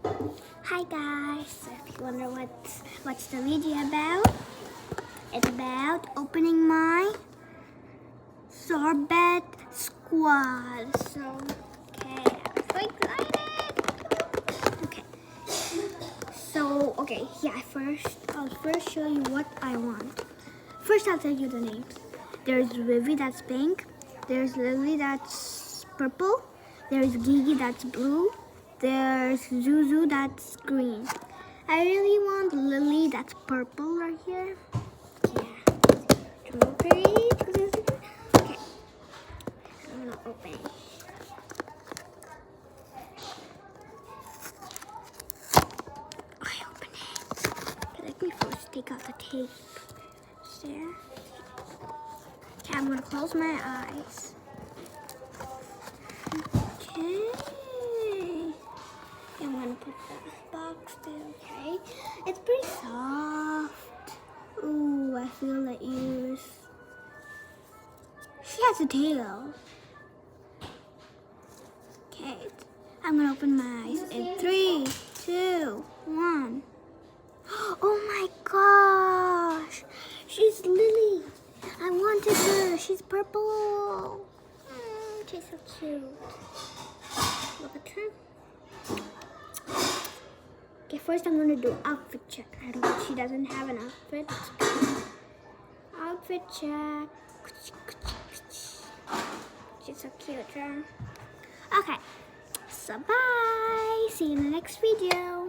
Hi guys, so if you wonder what's the video about, it's about opening my Sorbet squad. So, okay, I'm so excited. Okay, I'll first show you what I want. First, I'll tell you the names. There's Vivi, that's pink. There's Lily, that's purple. There's Gigi, that's blue. There's Zuzu, that's green. I really want Lily, that's purple right here. Yeah. Okay. I'm gonna open it. I open it. Okay, let me first take out the tape. There. Okay, I'm gonna close my eyes. Okay. I'm gonna put the box there, okay? It's pretty soft. Ooh, I feel the ears. She has a tail. Okay, I'm gonna open my eyes in 3, 2, 1. Oh my gosh! She's Lily. I wanted her. She's purple. She's so cute. Look at her. Okay, first I'm gonna do outfit check. I don't know, she doesn't have an outfit. Outfit check. She's so cute, huh? Okay, so bye. See you in the next video.